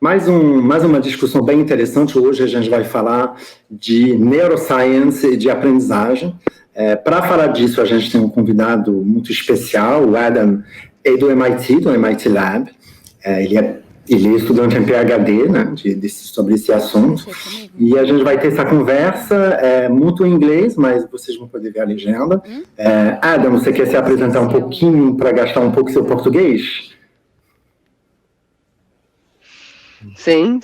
Mais uma discussão bem interessante. Hoje a gente vai falar de neuroscience e de aprendizagem. Para falar disso, a gente tem um convidado muito especial, o Adam, do MIT Lab. Ele é estudante em PhD, né, sobre esse assunto. E a gente vai ter essa conversa muito em inglês, mas vocês vão poder ver a legenda. Adam, você quer se apresentar um pouquinho para gastar um pouco seu português? Sim.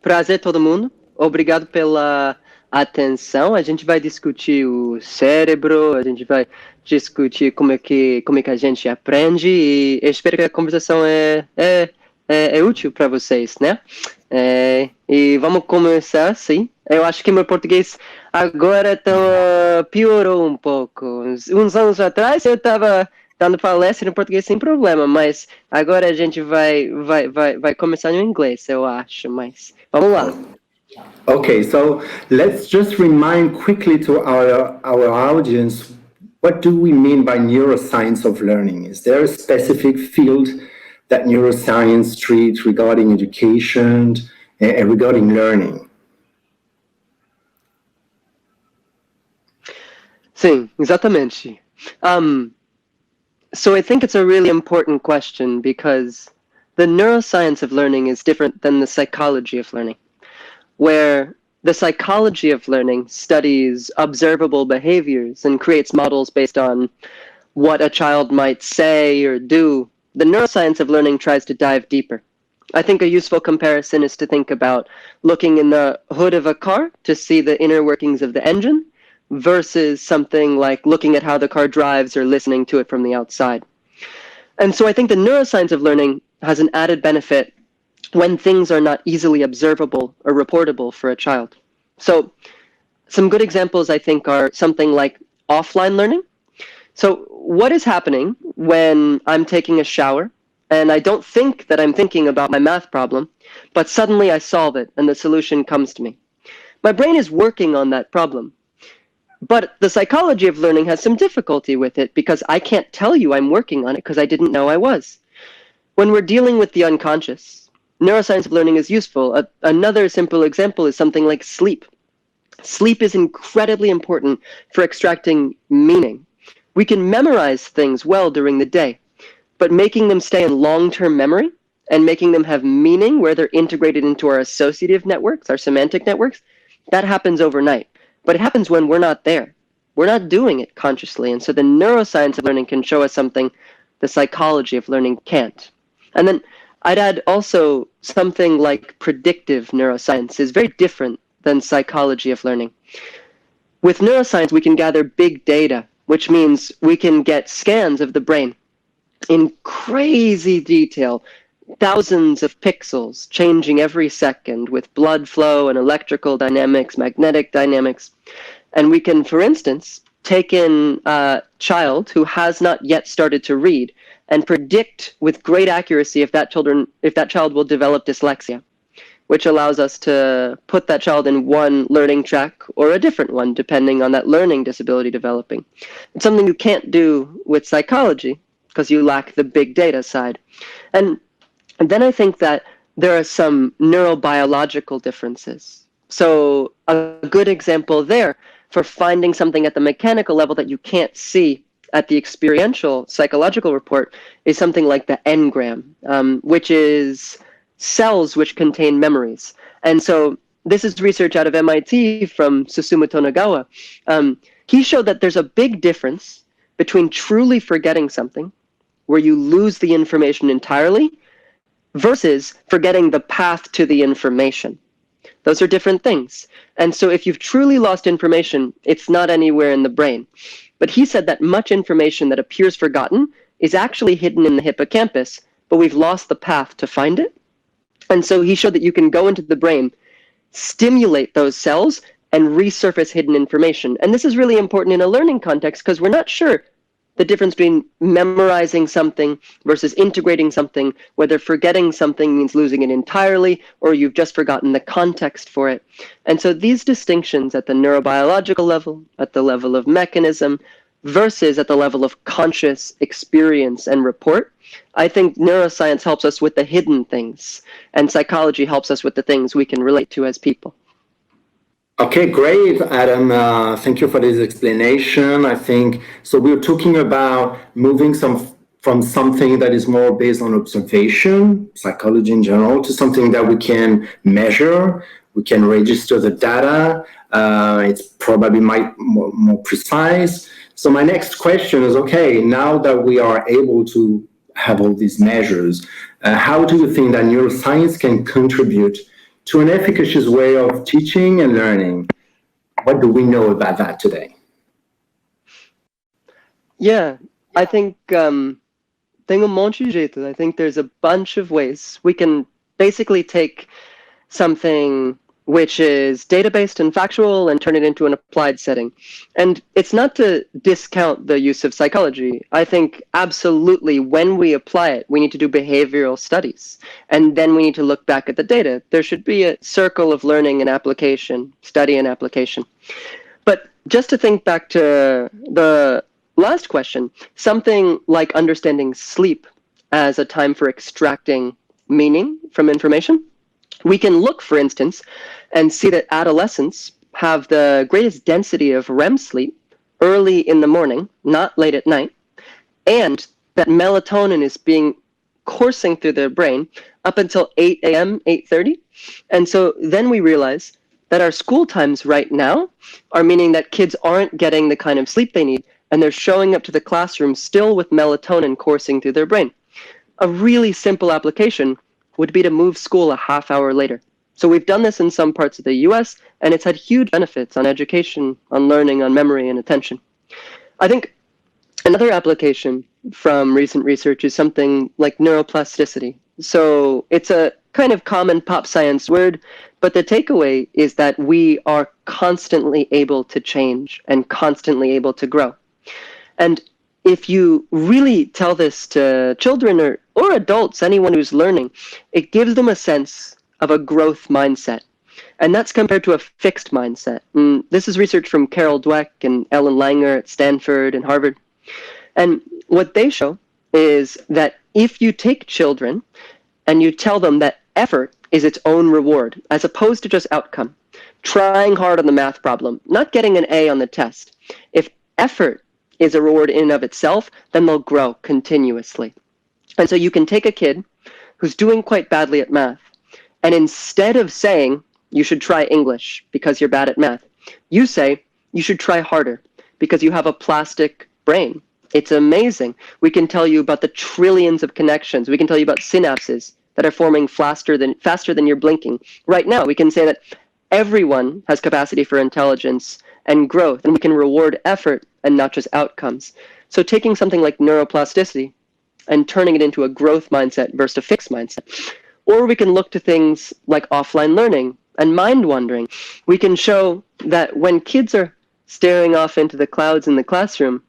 Prazer todo mundo. Obrigado pela atenção. A gente vai discutir o cérebro, a gente vai discutir como é que a gente aprende e eu espero que a conversação é útil para vocês, né? E vamos começar, sim. Eu acho que meu português agora piorou um pouco. Uns anos atrás eu estava dando palestra em português sem problema, mas agora a gente vai começar no inglês, eu acho, mas vamos lá. Okay, so let's just remind quickly to our audience, what do we mean by neuroscience of learning? Is there a specific field that neuroscience treats regarding education and regarding learning? Sim, exatamente. So I think it's a really important question because the neuroscience of learning is different than the psychology of learning, where the psychology of learning studies observable behaviors and creates models based on what a child might say or do. The neuroscience of learning tries to dive deeper. I think a useful comparison is to think about looking in the hood of a car to see the inner workings of the engine, versus something like looking at how the car drives or listening to it from the outside. And so I think the neuroscience of learning has an added benefit when things are not easily observable or reportable for a child. So some good examples, I think, are something like offline learning. So what is happening when I'm taking a shower and I don't think that I'm thinking about my math problem, but suddenly I solve it and the solution comes to me? My brain is working on that problem. But the psychology of learning has some difficulty with it because I can't tell you I'm working on it because I didn't know I was. When we're dealing with the unconscious, neuroscience of learning is useful. Another simple example is something like sleep. Sleep is incredibly important for extracting meaning. We can memorize things well during the day, but making them stay in long-term memory and making them have meaning where they're integrated into our associative networks, our semantic networks, that happens overnight. But it happens when we're not there. We're not doing it consciously. And so the neuroscience of learning can show us something the psychology of learning can't. And then I'd add also something like predictive neuroscience is very different than psychology of learning. With neuroscience, we can gather big data, which means we can get scans of the brain in crazy detail, thousands of pixels changing every second with blood flow and electrical dynamics, magnetic dynamics. And we can, for instance, take in a child who has not yet started to read and predict with great accuracy if that child will develop dyslexia, which allows us to put that child in one learning track or a different one, depending on that learning disability developing. It's something you can't do with psychology because you lack the big data side. And then I think that there are some neurobiological differences. So a good example there for finding something at the mechanical level that you can't see at the experiential psychological report is something like the engram, which is cells which contain memories. And so this is research out of MIT from Susumu Tonegawa. He showed that there's a big difference between truly forgetting something, where you lose the information entirely, versus forgetting the path to the information. Those are different things. And so if you've truly lost information, it's not anywhere in the brain. But he said that much information that appears forgotten is actually hidden in the hippocampus, but we've lost the path to find it. And so he showed that you can go into the brain, stimulate those cells, and resurface hidden information. And this is really important in a learning context because we're not sure the difference between memorizing something versus integrating something, whether forgetting something means losing it entirely or you've just forgotten the context for it. And so these distinctions at the neurobiological level, at the level of mechanism, versus at the level of conscious experience and report. I think neuroscience helps us with the hidden things, and psychology helps us with the things we can relate to as people. Okay, great, Adam. Thank you for this explanation. I think, so we're talking about moving from something that is more based on observation, psychology in general, to something that we can measure, we can register the data. It's probably more precise. So my next question is, okay, now that we are able to have all these measures, how do you think that neuroscience can contribute to an efficacious way of teaching and learning? What do we know about that today? Yeah, I think tem monte de jeito. I think there's a bunch of ways. We can basically take something which is data-based and factual and turn it into an applied setting. And it's not to discount the use of psychology. I think absolutely when we apply it, we need to do behavioral studies. And then we need to look back at the data. There should be a circle of learning and application, study and application. But just to think back to the last question, something like understanding sleep as a time for extracting meaning from information. We can look, for instance, and see that adolescents have the greatest density of REM sleep early in the morning, not late at night, and that melatonin is being coursing through their brain up until 8 a.m., 8:30. And so then we realize that our school times right now are meaning that kids aren't getting the kind of sleep they need, and they're showing up to the classroom still with melatonin coursing through their brain. A really simple application would be to move school a half hour later. So we've done this in some parts of the US, and it's had huge benefits on education, on learning, on memory, and attention. I think another application from recent research is something like neuroplasticity. So it's a kind of common pop science word, but the takeaway is that we are constantly able to change and constantly able to grow. And if you really tell this to children or adults, anyone who's learning, it gives them a sense of a growth mindset. And that's compared to a fixed mindset. And this is research from Carol Dweck and Ellen Langer at Stanford and Harvard. And what they show is that if you take children and you tell them that effort is its own reward, as opposed to just outcome, trying hard on the math problem, not getting an A on the test, if effort is a reward in and of itself, then they'll grow continuously. And so you can take a kid who's doing quite badly at math, and instead of saying, you should try English because you're bad at math, you say, you should try harder because you have a plastic brain. It's amazing. We can tell you about the trillions of connections. We can tell you about synapses that are forming faster than you're blinking. Right now, we can say that everyone has capacity for intelligence and growth, and we can reward effort and not just outcomes. So taking something like neuroplasticity and turning it into a growth mindset versus a fixed mindset. Or we can look to things like offline learning and mind wandering. We can show that when kids are staring off into the clouds in the classroom,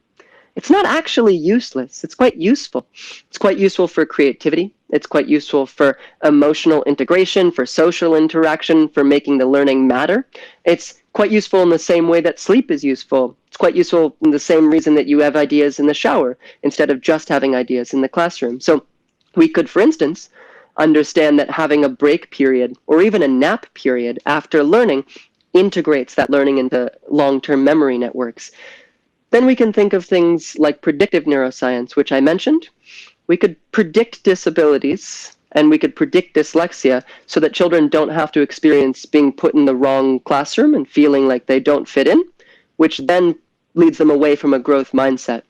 it's not actually useless. It's quite useful. It's quite useful for creativity. It's quite useful for emotional integration, for social interaction, for making the learning matter. It's quite useful in the same way that sleep is useful. It's quite useful in the same reason that you have ideas in the shower instead of just having ideas in the classroom. So we could, for instance, understand that having a break period or even a nap period after learning integrates that learning into long-term memory networks. Then we can think of things like predictive neuroscience, which I mentioned. We could predict disabilities and we could predict dyslexia so that children don't have to experience being put in the wrong classroom and feeling like they don't fit in, which then leads them away from a growth mindset.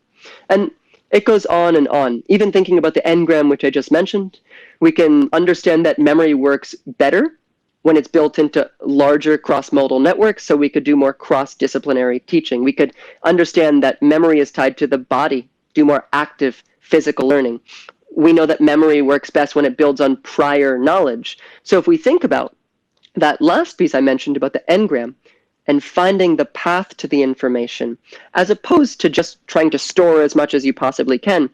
And it goes on and on. Even thinking about the engram, which I just mentioned, we can understand that memory works better when it's built into larger cross-modal networks, so we could do more cross-disciplinary teaching. We could understand that memory is tied to the body, do more active physical learning. We know that memory works best when it builds on prior knowledge. So if we think about that last piece I mentioned about the engram and finding the path to the information, as opposed to just trying to store as much as you possibly can,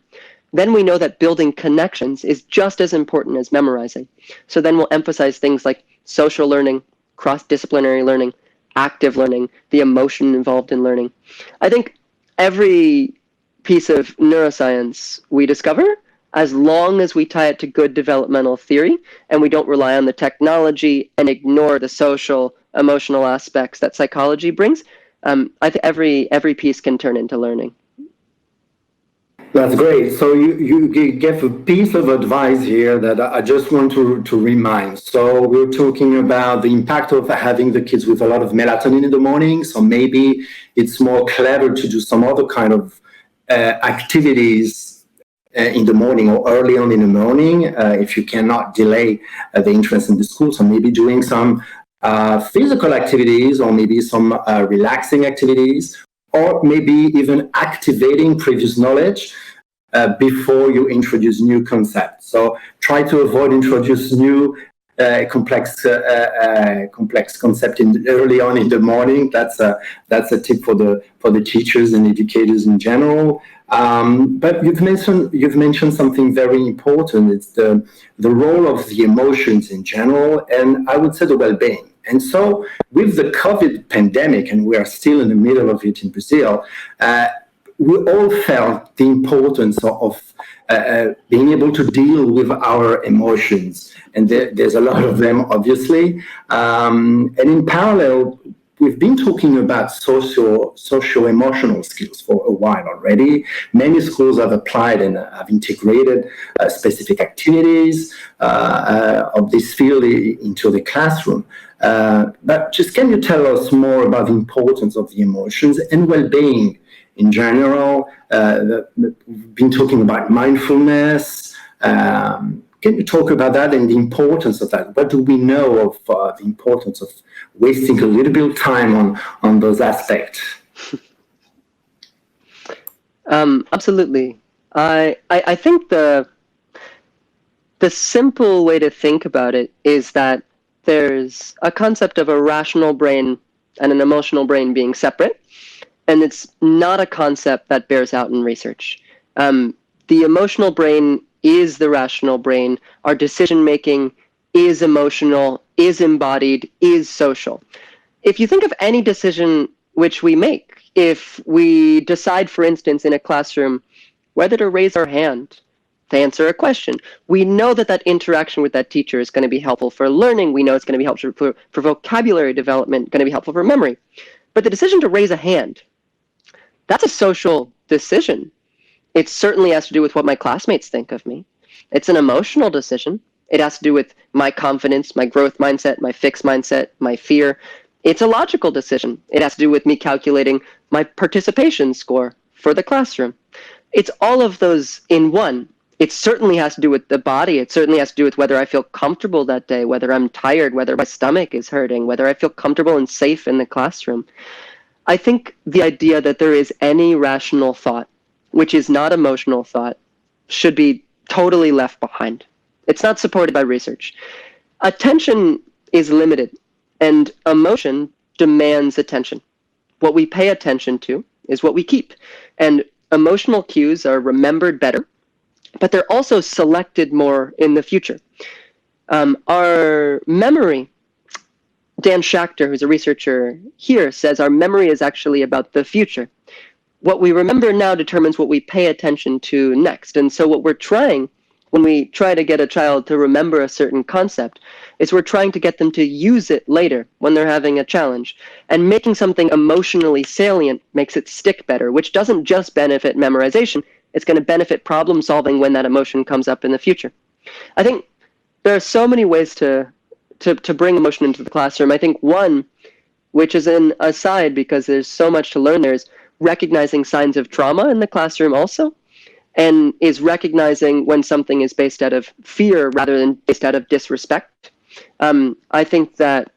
then we know that building connections is just as important as memorizing. So then we'll emphasize things like social learning, cross-disciplinary learning, active learning, the emotion involved in learning. I think every piece of neuroscience we discover, as long as we tie it to good developmental theory and we don't rely on the technology and ignore the social, emotional aspects that psychology brings, I think every piece can turn into learning. That's great. So you gave a piece of advice here that I just want to remind. So we're talking about the impact of having the kids with a lot of melatonin in the morning. So maybe it's more clever to do some other kind of activities in the morning or early on in the morning if you cannot delay the interest in the school. So maybe doing some physical activities or maybe some relaxing activities, or maybe even activating previous knowledge before you introduce new concepts. So try to avoid introduce new complex concept early on in the morning. That's a tip for the teachers and educators in general. But you've mentioned something very important. It's the role of the emotions in general, and I would say the well-being. And so with the COVID pandemic, and we are still in the middle of it in Brazil, we all felt the importance of being able to deal with our emotions. And there's a lot of them, obviously. And in parallel, we've been talking about socio-emotional skills for a while already. Many schools have applied and have integrated specific activities of this field into the classroom. But just can you tell us more about the importance of the emotions and well-being in general? We've been talking about mindfulness. Can you talk about that and the importance of that? What do we know of the importance of wasting a little bit of time on those aspects? Absolutely. I think the simple way to think about it is that there's a concept of a rational brain and an emotional brain being separate, and it's not a concept that bears out in research. The emotional brain is the rational brain. Our decision-making is emotional, is embodied, is social. If you think of any decision which we make, if we decide, for instance, in a classroom, whether to raise our hand to answer a question, we know that that interaction with that teacher is going to be helpful for learning. We know it's going to be helpful for vocabulary development, going to be helpful for memory. But the decision to raise a hand, that's a social decision. It certainly has to do with what my classmates think of me. It's an emotional decision. It has to do with my confidence, my growth mindset, my fixed mindset, my fear. It's a logical decision. It has to do with me calculating my participation score for the classroom. It's all of those in one. It certainly has to do with the body. It certainly has to do with whether I feel comfortable that day, whether I'm tired, whether my stomach is hurting, whether I feel comfortable and safe in the classroom. I think the idea that there is any rational thought, which is not emotional thought, should be totally left behind. It's not supported by research. Attention is limited, and emotion demands attention. What we pay attention to is what we keep. And emotional cues are remembered better, but they're also selected more in the future. Our memory, Dan Schachter, who's a researcher here, says our memory is actually about the future. What we remember now determines what we pay attention to next. And so what we're trying, when we try to get a child to remember a certain concept, is we're trying to get them to use it later when they're having a challenge. And making something emotionally salient makes it stick better, which doesn't just benefit memorization, it's going to benefit problem solving when that emotion comes up in the future. I think there are so many ways to bring emotion into the classroom. I think one, which is an aside because there's so much to learn there, is recognizing signs of trauma in the classroom also, and is recognizing when something is based out of fear rather than based out of disrespect. I think that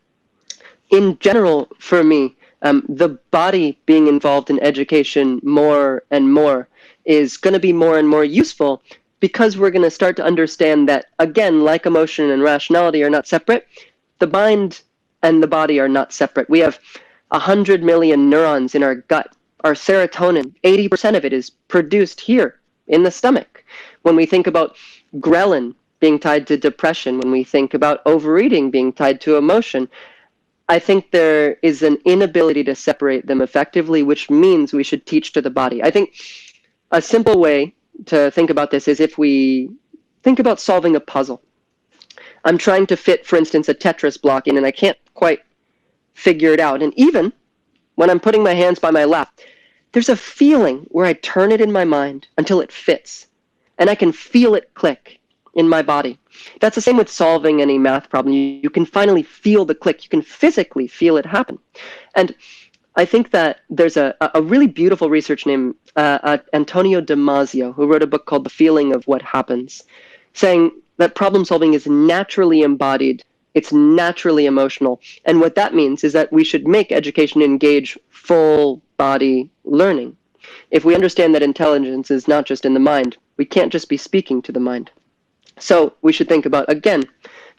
in general, for me, the body being involved in education more and more is going to be more and more useful because we're going to start to understand that, again, like emotion and rationality are not separate, the mind and the body are not separate. We have 100 million neurons in our gut. Our serotonin, 80% of it is produced here in the stomach. When we think about ghrelin being tied to depression, when we think about overeating being tied to emotion, I think there is an inability to separate them effectively, which means we should teach to the body. I think a simple way to think about this is if we think about solving a puzzle. I'm trying to fit, for instance, a Tetris block in, and I can't quite figure it out. And even when I'm putting my hands by my lap, there's a feeling where I turn it in my mind until it fits, and I can feel it click in my body. That's the same with solving any math problem. You can finally feel the click. You can physically feel it happen. And I think that there's a really beautiful researcher named Antonio Damasio, who wrote a book called The Feeling of What Happens, saying that problem solving is naturally embodied, it's naturally emotional. And what that means is that we should make education engage full body learning. If we understand that intelligence is not just in the mind, we can't just be speaking to the mind. So we should think about, again,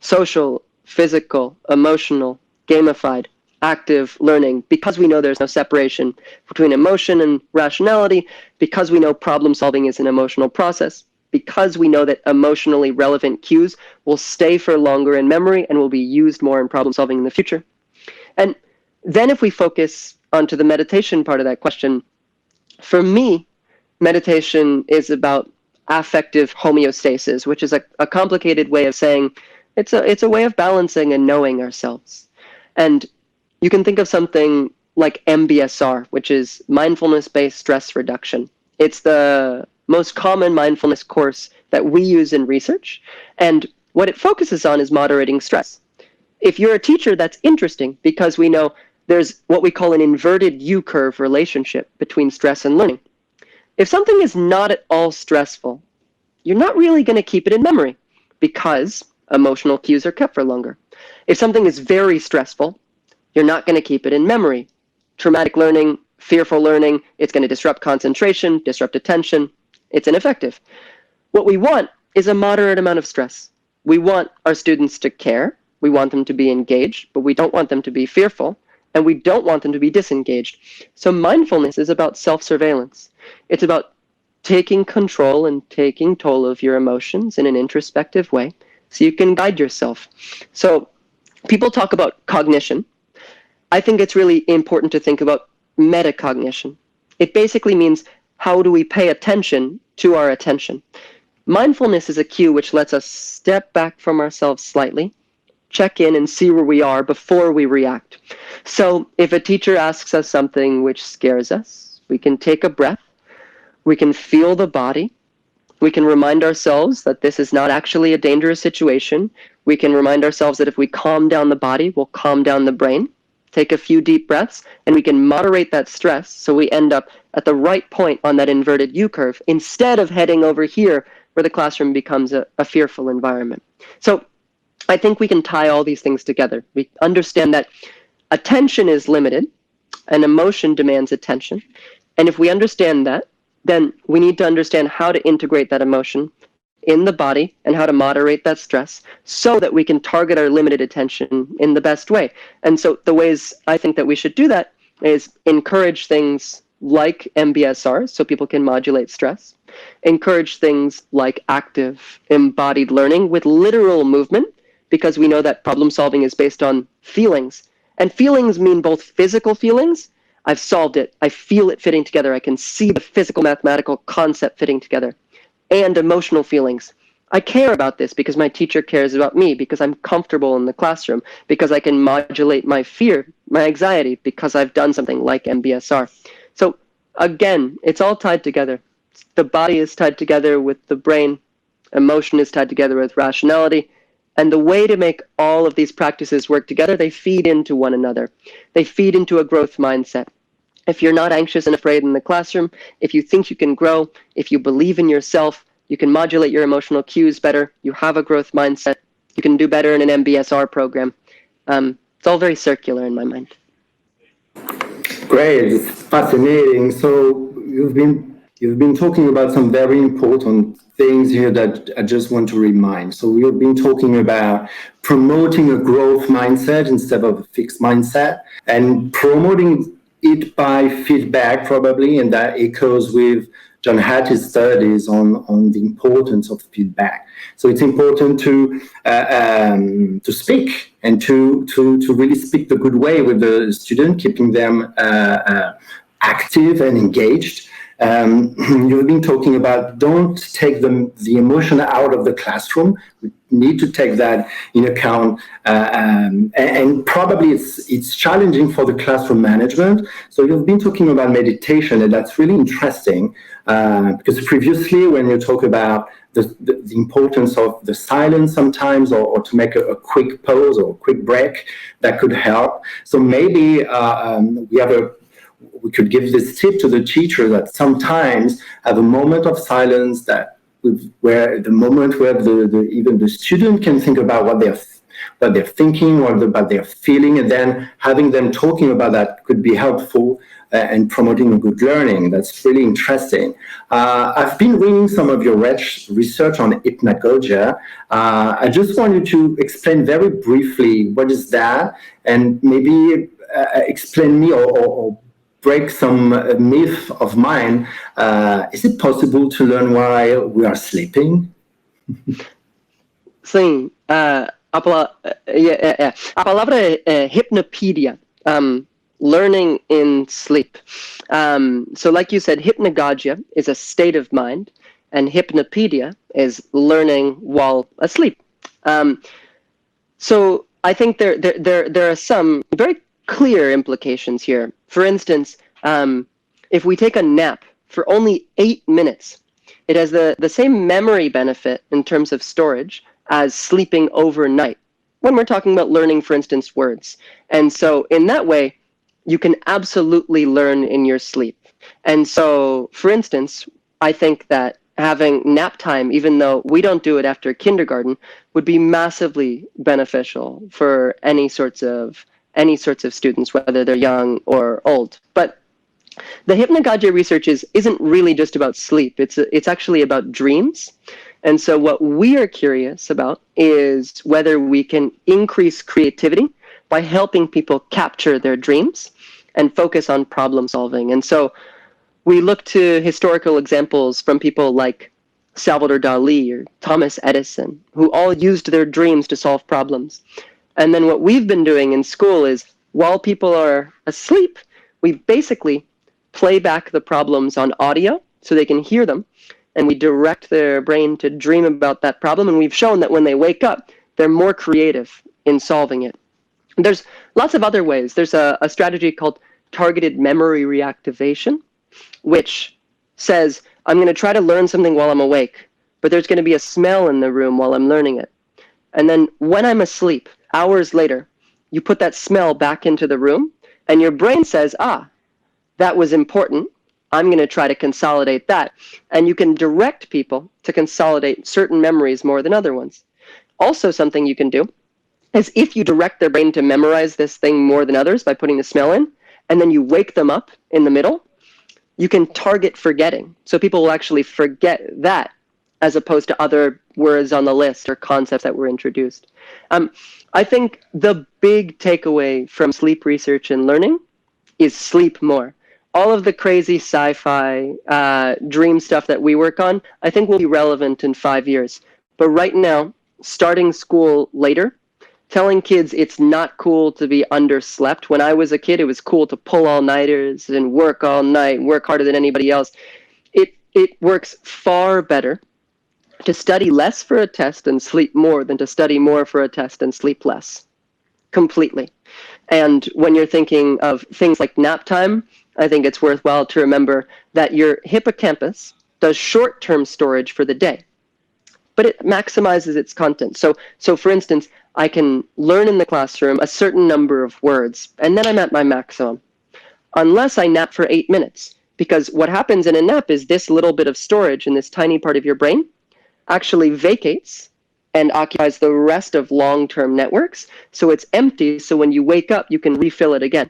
social, physical, emotional, gamified, active learning, because we know there's no separation between emotion and rationality, because we know problem solving is an emotional process, because we know that emotionally relevant cues will stay for longer in memory and will be used more in problem solving in the future. And then if we focus onto the meditation part of that question, for me, meditation is about affective homeostasis, which is a complicated way of saying it's a way of balancing and knowing ourselves. And you can think of something like MBSR, which is mindfulness-based stress reduction. It's the most common mindfulness course that we use in research. And what it focuses on is moderating stress. If you're a teacher, that's interesting because we know there's what we call an inverted U-curve relationship between stress and learning. If something is not at all stressful, you're not really going to keep it in memory because emotional cues are kept for longer. If something is very stressful, you're not going to keep it in memory. Traumatic learning, fearful learning, it's going to disrupt concentration, disrupt attention. It's ineffective. What we want is a moderate amount of stress. We want our students to care. We want them to be engaged, but we don't want them to be fearful, and we don't want them to be disengaged. So mindfulness is about self-surveillance. It's about taking control and taking toll of your emotions in an introspective way so you can guide yourself. So people talk about cognition. I think it's really important to think about metacognition. It basically means how do we pay attention to our attention. Mindfulness is a cue which lets us step back from ourselves slightly, check in and see where we are before we react. So if a teacher asks us something which scares us, we can take a breath, we can feel the body, we can remind ourselves that this is not actually a dangerous situation. We can remind ourselves that if we calm down the body, we'll calm down the brain. Take a few deep breaths, and we can moderate that stress so we end up at the right point on that inverted U-curve instead of heading over here where the classroom becomes a fearful environment. So I think we can tie all these things together. We understand that attention is limited and emotion demands attention. And if we understand that, then we need to understand how to integrate that emotion in the body and how to moderate that stress so that we can target our limited attention in the best way. And so the ways I think that we should do that is encourage things like MBSR so people can modulate stress, encourage things like active embodied learning with literal movement, because we know that problem solving is based on feelings. And feelings mean both physical feelings, I've solved it, I feel it fitting together, I can see the physical mathematical concept fitting together, and emotional feelings. I care about this because my teacher cares about me, because I'm comfortable in the classroom, because I can modulate my fear, my anxiety, because I've done something like MBSR. So again, it's all tied together. The body is tied together with the brain, emotion is tied together with rationality, and the way to make all of these practices work together, they feed into one another. They feed into a growth mindset. If you're not anxious and afraid in the classroom, if you think you can grow, if you believe in yourself, you can modulate your emotional cues better, you have a growth mindset, you can do better in an MBSR program. It's all very circular in my mind. Great, it's fascinating. So you've been talking about some very important things here that I just want to remind. So we've been talking about promoting a growth mindset instead of a fixed mindset, and promoting it by feedback probably, and that echoes with John Hattie's studies on the importance of feedback. So it's important to speak and to really speak the good way with the student, keeping them active and engaged. You've been talking about don't take the emotion out of the classroom. We need to take that in account, and probably it's challenging for the classroom management. So you've been talking about meditation, and that's really interesting, because previously when you talk about the importance of the silence sometimes, or to make a quick pause or a quick break, that could help. So maybe we could give this tip to the teacher that sometimes have a moment of silence where even the student can think about what they're thinking or what they're feeling, and then having them talking about that could be helpful and promoting a good learning. That's really interesting. I've been reading some of your research on Hypnagogia. I just want you to explain very briefly what is that, and maybe explain me or break some myth of mine. Is it possible to learn while we are sleeping? Sim. A palavra é hypnopedia, learning in sleep. So like you said, hypnagogia is a state of mind, and hypnopedia is learning while asleep. So I think there are some very clear implications here. For instance, if we take a nap for only 8 minutes, it has the same memory benefit in terms of storage as sleeping overnight, when we're talking about learning, for instance, words. And so in that way, you can absolutely learn in your sleep. And so, for instance, I think that having nap time, even though we don't do it after kindergarten, would be massively beneficial for any sorts of students, whether they're young or old. But the hypnagogia research isn't really just about sleep. It's actually about dreams. And so what we are curious about is whether we can increase creativity by helping people capture their dreams and focus on problem solving. And so we look to historical examples from people like Salvador Dali or Thomas Edison, who all used their dreams to solve problems. And then what we've been doing in school is, while people are asleep, we basically play back the problems on audio so they can hear them, and we direct their brain to dream about that problem. And we've shown that when they wake up, they're more creative in solving it. There's lots of other ways. There's a strategy called targeted memory reactivation, which says, I'm going to try to learn something while I'm awake, but there's going to be a smell in the room while I'm learning it. And then when I'm asleep, hours later, you put that smell back into the room, and your brain says, that was important. I'm going to try to consolidate that. And you can direct people to consolidate certain memories more than other ones. Also, something you can do is, if you direct their brain to memorize this thing more than others by putting the smell in, and then you wake them up in the middle, you can target forgetting. So people will actually forget that, as opposed to other words on the list or concepts that were introduced. I think the big takeaway from sleep research and learning is sleep more. All of the crazy sci-fi dream stuff that we work on, I think will be relevant in 5 years. But right now, starting school later, telling kids it's not cool to be underslept. When I was a kid, it was cool to pull all-nighters and work all night, work harder than anybody else. It works far better to study less for a test and sleep more than to study more for a test and sleep less. Completely. And when you're thinking of things like nap time, I think it's worthwhile to remember that your hippocampus does short-term storage for the day, but it maximizes its content. So for instance, I can learn in the classroom a certain number of words, and then I'm at my maximum, unless I nap for 8 minutes. Because what happens in a nap is this little bit of storage in this tiny part of your brain actually vacates and occupies the rest of long-term networks. So it's empty, so when you wake up, you can refill it again.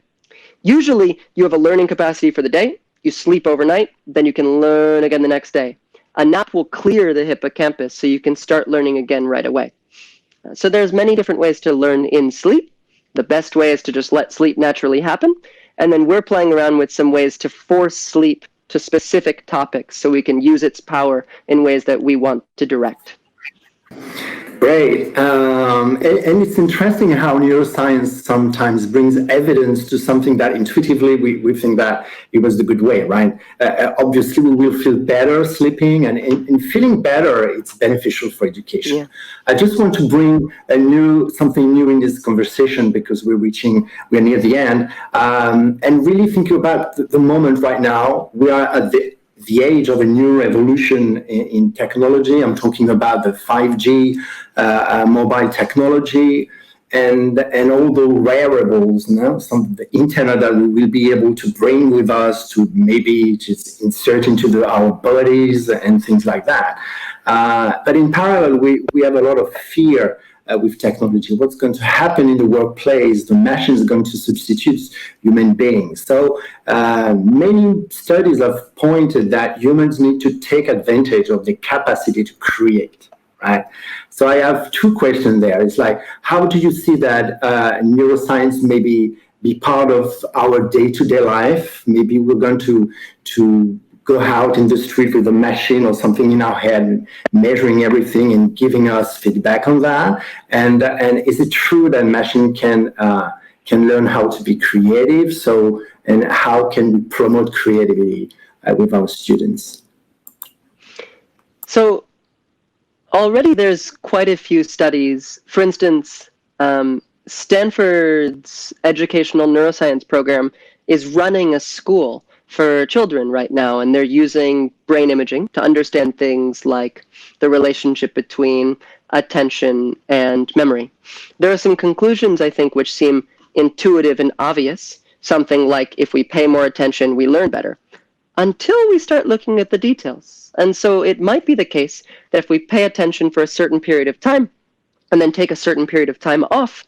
Usually, you have a learning capacity for the day, you sleep overnight, then you can learn again the next day. A nap will clear the hippocampus, so you can start learning again right away. So there's many different ways to learn in sleep. The best way is to just let sleep naturally happen. And then we're playing around with some ways to force sleep to specific topics so we can use its power in ways that we want to direct. Great. And it's interesting how neuroscience sometimes brings evidence to something that intuitively we think that it was the good way, right? Obviously, we will feel better sleeping, and in feeling better, it's beneficial for education. Yeah. I just want to bring something new in this conversation because we're near the end, and really think about the moment right now. We are at the age of a new revolution in technology. I'm talking about the 5G mobile technology and all the wearables, some of the internet that we will be able to bring with us to maybe just insert into our bodies and things like that. But in parallel, we have a lot of fear with technology. What's going to happen in the workplace? The machine is going to substitute human beings. So many studies have pointed that humans need to take advantage of the capacity to create, right? So I have two questions there. It's like, how do you see that neuroscience maybe be part of our day-to-day life? Maybe we're going to go out in the street with a machine or something in our head, measuring everything and giving us feedback on that. And is it true that machine can learn how to be creative? So, and how can we promote creativity with our students? So already there's quite a few studies. For instance, Stanford's educational neuroscience program is running a school for children right now, and they're using brain imaging to understand things like the relationship between attention and memory. There are some conclusions, I think, which seem intuitive and obvious, something like if we pay more attention, we learn better, until we start looking at the details. And so it might be the case that if we pay attention for a certain period of time and then take a certain period of time off,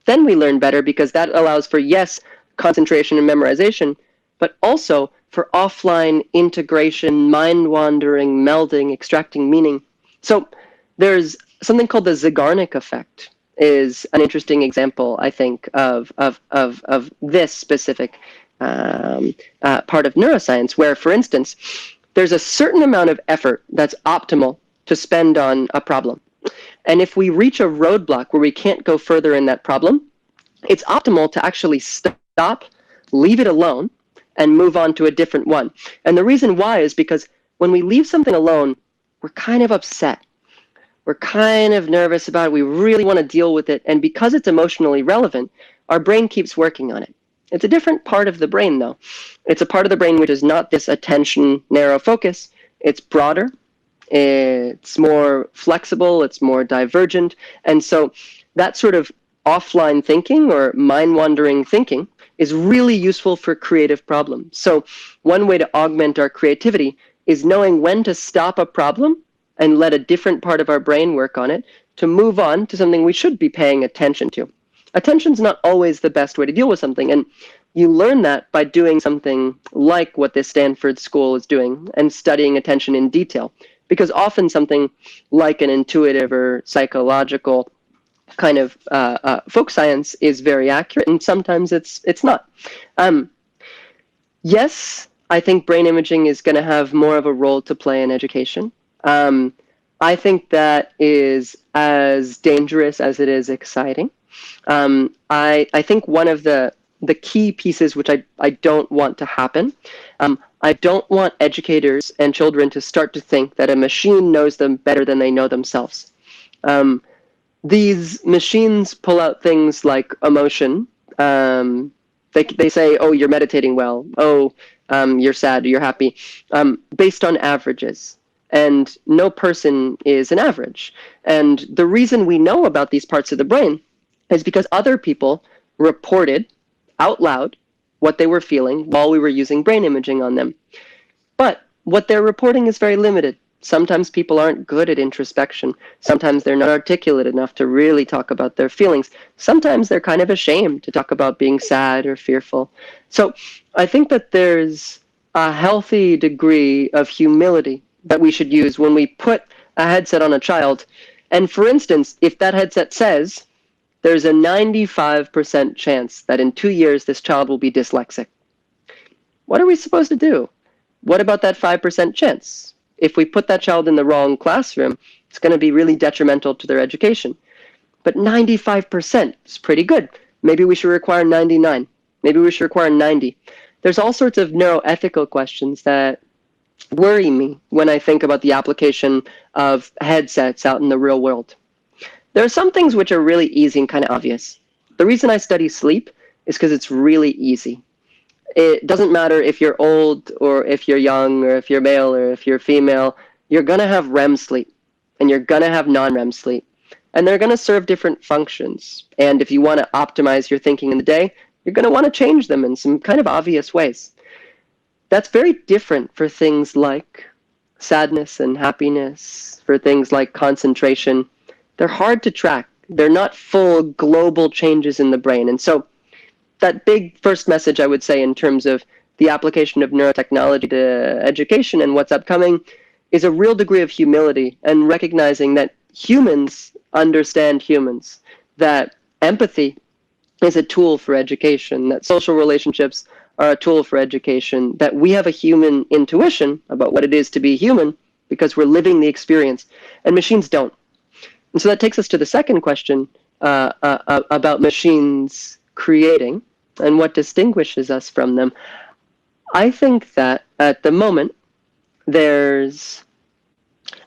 then we learn better, because that allows for, yes, concentration and memorization, but also for offline integration, mind-wandering, melding, extracting meaning. So there's something called the Zeigarnik Effect is an interesting example, I think, of this specific part of neuroscience, where, for instance, there's a certain amount of effort that's optimal to spend on a problem. And if we reach a roadblock where we can't go further in that problem, it's optimal to actually stop, leave it alone, and move on to a different one. And the reason why is because when we leave something alone, we're kind of upset. We're kind of nervous about it. We really want to deal with it. And because it's emotionally relevant, our brain keeps working on it. It's a different part of the brain, though. It's a part of the brain which is not this attention, narrow focus. It's broader. It's more flexible. It's more divergent. And so that sort of offline thinking or mind-wandering thinking is really useful for creative problems. So one way to augment our creativity is knowing when to stop a problem and let a different part of our brain work on it to move on to something we should be paying attention to. Attention's not always the best way to deal with something, and you learn that by doing something like what this Stanford school is doing and studying attention in detail, because often something like an intuitive or psychological kind of folk science is very accurate, and sometimes it's not. Yes, I think brain imaging is going to have more of a role to play in education. I think that is as dangerous as it is exciting. I think one of the key pieces which I don't want to happen, I don't want educators and children to start to think that a machine knows them better than they know themselves. These machines pull out things like emotion. They say, oh, you're meditating well. Oh, you're sad, you're happy, based on averages. And no person is an average. And the reason we know about these parts of the brain is because other people reported out loud what they were feeling while we were using brain imaging on them. But what they're reporting is very limited. Sometimes people aren't good at introspection. Sometimes they're not articulate enough to really talk about their feelings. Sometimes they're kind of ashamed to talk about being sad or fearful. So I think that there's a healthy degree of humility that we should use when we put a headset on a child. And for instance, if that headset says, there's a 95% chance that in 2 years this child will be dyslexic, what are we supposed to do? what about that 5% chance? If we put that child in the wrong classroom, it's going to be really detrimental to their education. But 95% is pretty good. Maybe we should require 99. Maybe we should require 90. There's all sorts of neuroethical questions that worry me when I think about the application of headsets out in the real world. There are some things which are really easy and kind of obvious. The reason I study sleep is because it's really easy. It doesn't matter if you're old or if you're young or if you're male or if you're female, you're going to have REM sleep and you're going to have non-REM sleep. And they're going to serve different functions. And if you want to optimize your thinking in the day, you're going to want to change them in some kind of obvious ways. That's very different for things like sadness and happiness, for things like concentration. They're hard to track. They're not full global changes in the brain. And so that big first message, I would say, in terms of the application of neurotechnology to education and what's upcoming is a real degree of humility and recognizing that humans understand humans, that empathy is a tool for education, that social relationships are a tool for education, that we have a human intuition about what it is to be human because we're living the experience, and machines don't. And so that takes us to the second question about machines creating and what distinguishes us from them. I think that at the moment, there's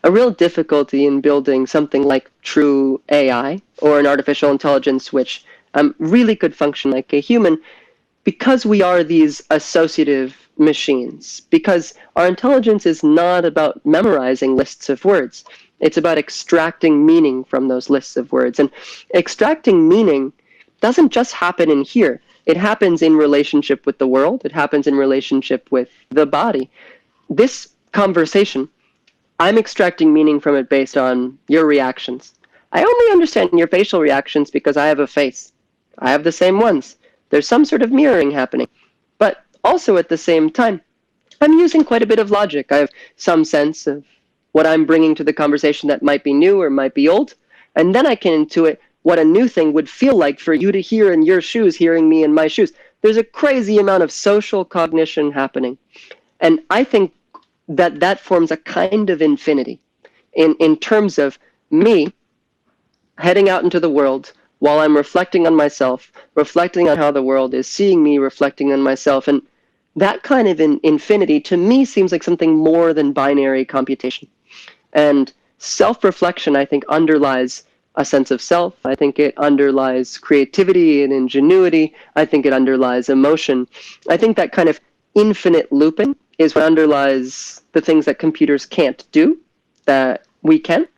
a real difficulty in building something like true AI or an artificial intelligence which really could function like a human, because we are these associative machines, because our intelligence is not about memorizing lists of words. It's about extracting meaning from those lists of words. And extracting meaning doesn't just happen in here. It happens in relationship with the world. It happens in relationship with the body. This conversation, I'm extracting meaning from it based on your reactions. I only understand your facial reactions because I have a face. I have the same ones. There's some sort of mirroring happening. But also at the same time, I'm using quite a bit of logic. I have some sense of what I'm bringing to the conversation that might be new or might be old. And then I can intuit what a new thing would feel like for you to hear in your shoes, hearing me in my shoes. There's a crazy amount of social cognition happening. And I think that that forms a kind of infinity in terms of me heading out into the world while I'm reflecting on myself, reflecting on how the world is seeing me, reflecting on myself. And that kind of infinity to me seems like something more than binary computation. And self-reflection, I think, underlies a sense of self. I think it underlies creativity and ingenuity. I think it underlies emotion. I think that kind of infinite looping is what underlies the things that computers can't do, that we can.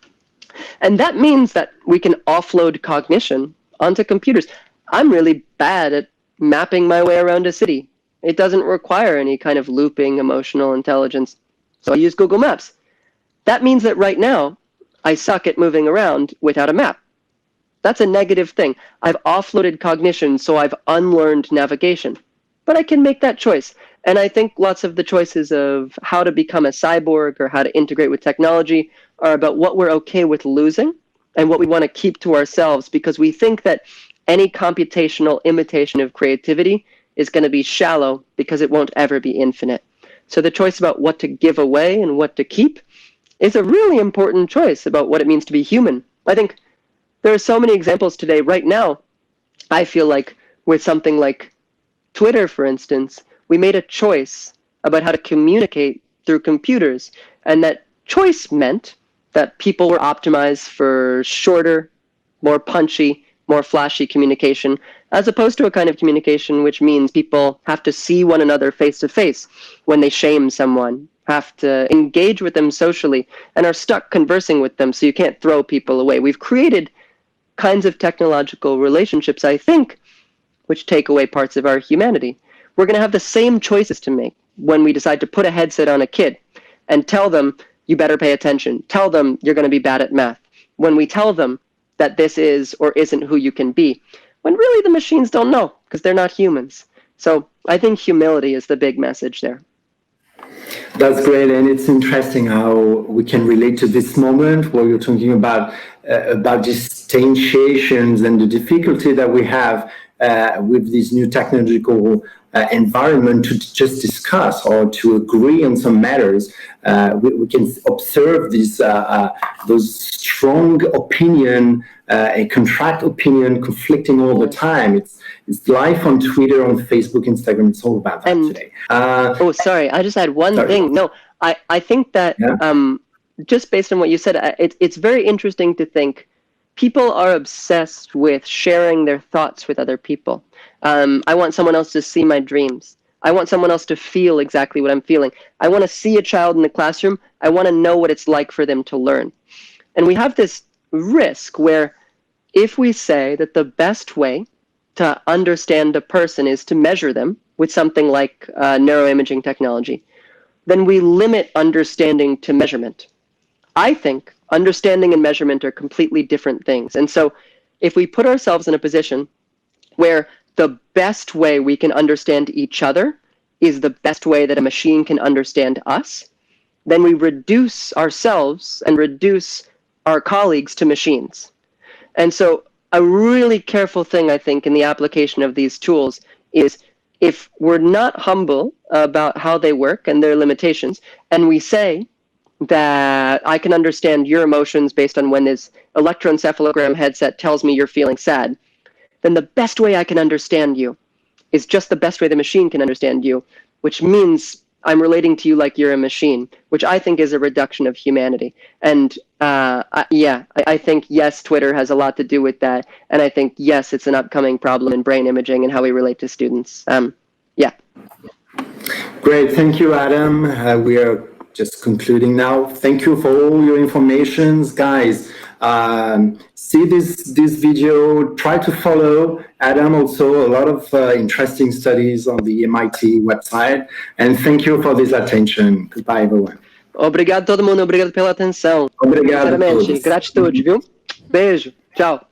And that means that we can offload cognition onto computers. I'm really bad at mapping my way around a city. It doesn't require any kind of looping emotional intelligence. So I use Google Maps. That means that right now, I suck at moving around without a map. That's a negative thing. I've offloaded cognition, so I've unlearned navigation. But I can make that choice. And I think lots of the choices of how to become a cyborg or how to integrate with technology are about what we're okay with losing and what we want to keep to ourselves, because we think that any computational imitation of creativity is going to be shallow because it won't ever be infinite. So the choice about what to give away and what to keep is a really important choice about what it means to be human. I think there are so many examples today. Right now, I feel like with something like Twitter, for instance, we made a choice about how to communicate through computers. And that choice meant that people were optimized for shorter, more punchy, more flashy communication, as opposed to a kind of communication which means people have to see one another face to face when they shame someone, have to engage with them socially, and are stuck conversing with them, so you can't throw people away. We've created kinds of technological relationships, I think, which take away parts of our humanity. We're going to have the same choices to make when we decide to put a headset on a kid and tell them, you better pay attention. Tell them you're going to be bad at math. When we tell them that this is or isn't who you can be, when really the machines don't know because they're not humans. So I think humility is the big message there. That's great, and it's interesting how we can relate to this moment where you're talking about distantiations and the difficulty that we have with this new technological environment to just discuss or to agree on some matters. We can observe those strong opinion, a contract opinion conflicting all the time. It's life on Twitter, on Facebook, Instagram. It's all about that today. Sorry, I just had one thing. No, I think that just based on what you said, it's very interesting to think people are obsessed with sharing their thoughts with other people. I want someone else to see my dreams. I want someone else to feel exactly what I'm feeling. I want to see a child in the classroom. I want to know what it's like for them to learn. And we have this risk where if we say that the best way to understand a person is to measure them with something like neuroimaging technology, then we limit understanding to measurement. I think understanding and measurement are completely different things. And so if we put ourselves in a position where the best way we can understand each other is the best way that a machine can understand us, then we reduce ourselves and reduce our colleagues to machines. And so a really careful thing, I think, in the application of these tools is if we're not humble about how they work and their limitations, and we say that I can understand your emotions based on when this electroencephalogram headset tells me you're feeling sad, then the best way I can understand you is just the best way the machine can understand you, which means I'm relating to you like you're a machine, which I think is a reduction of humanity. And I think, yes, Twitter has a lot to do with that. And I think, yes, it's an upcoming problem in brain imaging and how we relate to students. Great. Thank you, Adam. We are just concluding now. Thank you for all your informations, guys. See this video, try to follow Adam, also a lot of interesting studies on the MIT website, and thank you for this attention. Goodbye, everyone. Obrigado todo mundo, obrigado pela atenção. Obrigado a todos. Gratitude, viu? Beijo, tchau.